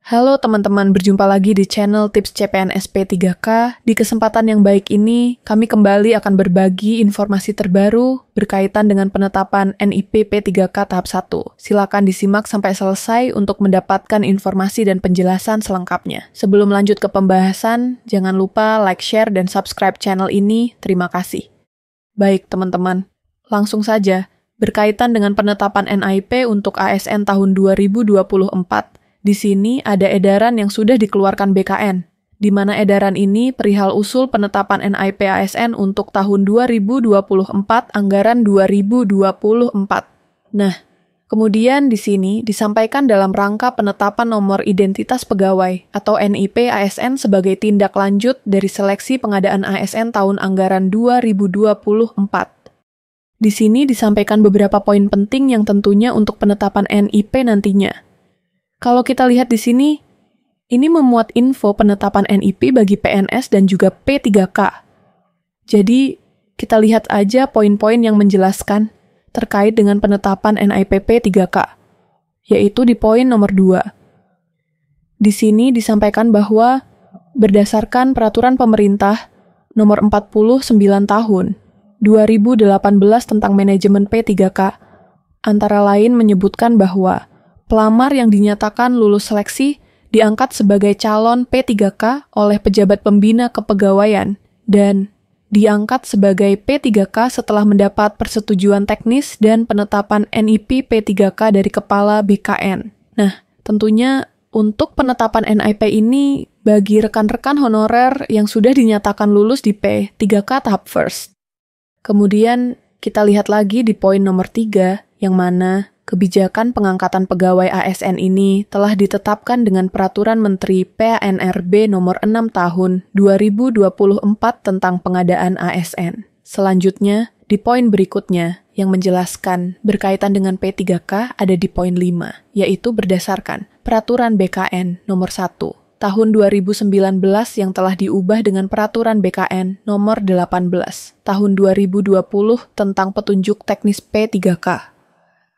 Halo teman-teman, berjumpa lagi di channel Tips CPNS P3K. Di kesempatan yang baik ini, kami kembali akan berbagi informasi terbaru berkaitan dengan penetapan NIP P3K tahap 1. Silakan disimak sampai selesai untuk mendapatkan informasi dan penjelasan selengkapnya. Sebelum lanjut ke pembahasan, jangan lupa like, share, dan subscribe channel ini. Terima kasih. Baik teman-teman, langsung saja. Berkaitan dengan penetapan NIP untuk ASN tahun 2024, di sini ada edaran yang sudah dikeluarkan BKN, di mana edaran ini perihal usul penetapan NIP ASN untuk tahun 2024 anggaran 2024. Nah, kemudian di sini disampaikan dalam rangka penetapan nomor identitas pegawai atau NIP ASN sebagai tindak lanjut dari seleksi pengadaan ASN tahun anggaran 2024. Di sini disampaikan beberapa poin penting yang tentunya untuk penetapan NIP nantinya. Kalau kita lihat di sini, ini memuat info penetapan NIP bagi PNS dan juga P3K. Jadi, kita lihat aja poin-poin yang menjelaskan terkait dengan penetapan NIP P3K, yaitu di poin nomor 2. Di sini disampaikan bahwa berdasarkan Peraturan Pemerintah Nomor 49 Tahun 2018 tentang Manajemen P3K, antara lain menyebutkan bahwa pelamar yang dinyatakan lulus seleksi diangkat sebagai calon P3K oleh pejabat pembina kepegawaian dan diangkat sebagai P3K setelah mendapat persetujuan teknis dan penetapan NIP P3K dari Kepala BKN. Nah, tentunya untuk penetapan NIP ini bagi rekan-rekan honorer yang sudah dinyatakan lulus di P3K tahap first. Kemudian kita lihat lagi di poin nomor 3, yang mana kebijakan pengangkatan pegawai ASN ini telah ditetapkan dengan Peraturan Menteri PANRB Nomor 6 Tahun 2024 tentang pengadaan ASN. Selanjutnya, di poin berikutnya yang menjelaskan berkaitan dengan P3K ada di poin 5, yaitu berdasarkan Peraturan BKN Nomor 1 Tahun 2019 yang telah diubah dengan Peraturan BKN Nomor 18 Tahun 2020 tentang petunjuk teknis P3K.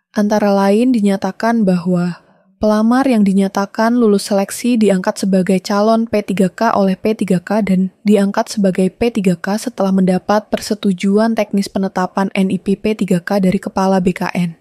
Antara lain dinyatakan bahwa pelamar yang dinyatakan lulus seleksi diangkat sebagai calon P3K oleh P3K dan diangkat sebagai P3K setelah mendapat persetujuan teknis penetapan NIP P3K dari Kepala BKN.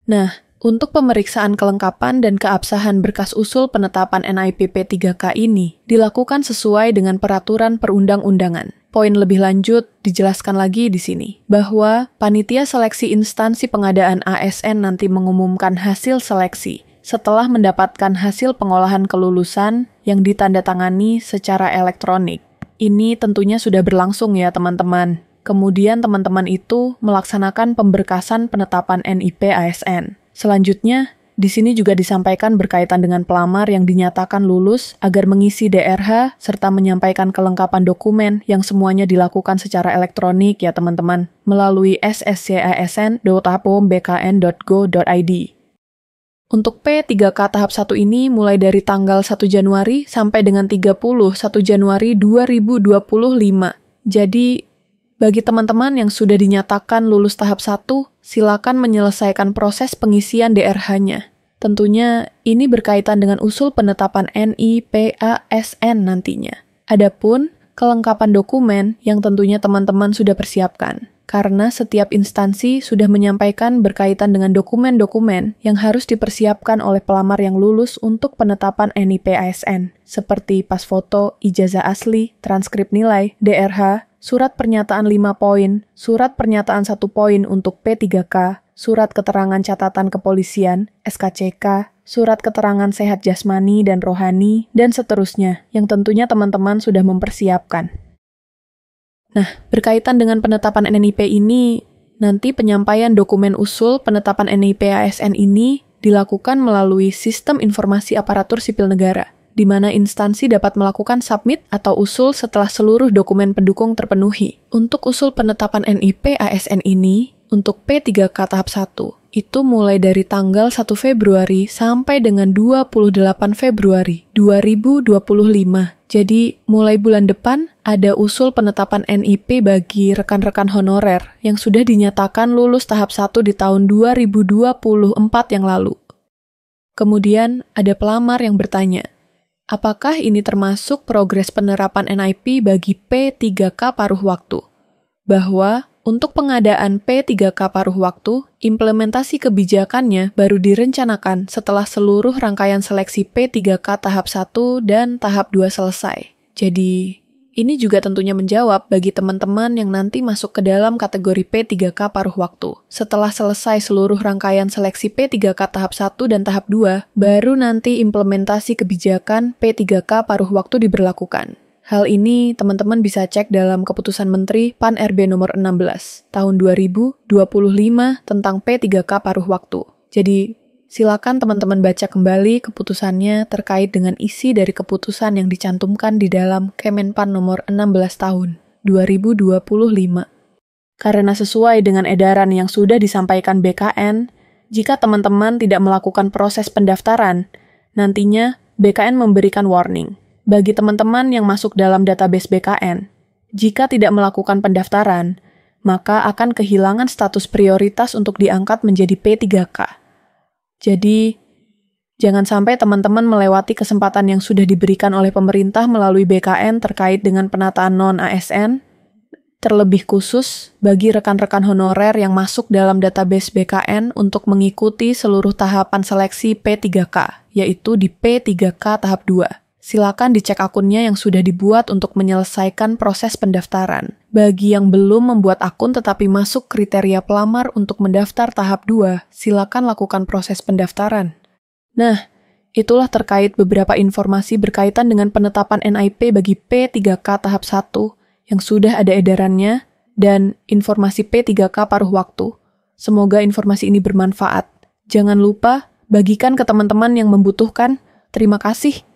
Nah, untuk pemeriksaan kelengkapan dan keabsahan berkas usul penetapan NIP P3K ini dilakukan sesuai dengan peraturan perundang-undangan. Poin lebih lanjut dijelaskan lagi di sini, bahwa panitia seleksi instansi pengadaan ASN nanti mengumumkan hasil seleksi setelah mendapatkan hasil pengolahan kelulusan yang ditandatangani secara elektronik. Ini tentunya sudah berlangsung ya teman-teman. Kemudian teman-teman itu melaksanakan pemberkasan penetapan NIP ASN. Selanjutnya, di sini juga disampaikan berkaitan dengan pelamar yang dinyatakan lulus agar mengisi DRH serta menyampaikan kelengkapan dokumen yang semuanya dilakukan secara elektronik ya teman-teman melalui sscasn.apom.bkn.go.id. Untuk P3K tahap 1 ini mulai dari tanggal 1 Januari sampai dengan 31 Januari 2025. Jadi, bagi teman-teman yang sudah dinyatakan lulus tahap 1, silakan menyelesaikan proses pengisian DRH-nya. Tentunya ini berkaitan dengan usul penetapan NIP ASN nantinya. Adapun kelengkapan dokumen yang tentunya teman-teman sudah persiapkan, karena setiap instansi sudah menyampaikan berkaitan dengan dokumen-dokumen yang harus dipersiapkan oleh pelamar yang lulus untuk penetapan NIP ASN, seperti pas foto, ijazah asli, transkrip nilai, DRH, surat pernyataan 5 poin, surat pernyataan 1 poin untuk P3K, surat keterangan catatan kepolisian, SKCK, surat keterangan sehat jasmani dan rohani, dan seterusnya, yang tentunya teman-teman sudah mempersiapkan. Nah, berkaitan dengan penetapan NIP ini, nanti penyampaian dokumen usul penetapan NIP ASN ini dilakukan melalui Sistem Informasi Aparatur Sipil Negara, di mana instansi dapat melakukan submit atau usul setelah seluruh dokumen pendukung terpenuhi. Untuk usul penetapan NIP ASN ini, untuk P3K tahap 1, itu mulai dari tanggal 1 Februari sampai dengan 28 Februari 2025. Jadi, mulai bulan depan ada usul penetapan NIP bagi rekan-rekan honorer yang sudah dinyatakan lulus tahap 1 di tahun 2024 yang lalu. Kemudian ada pelamar yang bertanya, apakah ini termasuk progres penerapan NIP bagi P3K paruh waktu? Bahwa untuk pengadaan P3K paruh waktu, implementasi kebijakannya baru direncanakan setelah seluruh rangkaian seleksi P3K tahap 1 dan tahap 2 selesai. Jadi, ini juga tentunya menjawab bagi teman-teman yang nanti masuk ke dalam kategori P3K paruh waktu. Setelah selesai seluruh rangkaian seleksi P3K tahap 1 dan tahap 2, baru nanti implementasi kebijakan P3K paruh waktu diberlakukan. Hal ini teman-teman bisa cek dalam Keputusan Menteri PAN RB nomor 16 tahun 2025 tentang P3K paruh waktu. Jadi, silakan teman-teman baca kembali keputusannya terkait dengan isi dari keputusan yang dicantumkan di dalam Kemenpan nomor 16 tahun 2025. Karena sesuai dengan edaran yang sudah disampaikan BKN, jika teman-teman tidak melakukan proses pendaftaran, nantinya BKN memberikan warning. Bagi teman-teman yang masuk dalam database BKN, jika tidak melakukan pendaftaran, maka akan kehilangan status prioritas untuk diangkat menjadi P3K. Jadi, jangan sampai teman-teman melewati kesempatan yang sudah diberikan oleh pemerintah melalui BKN terkait dengan penataan non-ASN, terlebih khusus bagi rekan-rekan honorer yang masuk dalam database BKN untuk mengikuti seluruh tahapan seleksi P3K, yaitu di P3K tahap 2. Silakan dicek akunnya yang sudah dibuat untuk menyelesaikan proses pendaftaran. Bagi yang belum membuat akun tetapi masuk kriteria pelamar untuk mendaftar tahap 2, silakan lakukan proses pendaftaran. Nah, itulah terkait beberapa informasi berkaitan dengan penetapan NIP bagi P3K tahap 1 yang sudah ada edarannya dan informasi P3K paruh waktu. Semoga informasi ini bermanfaat. Jangan lupa bagikan ke teman-teman yang membutuhkan. Terima kasih.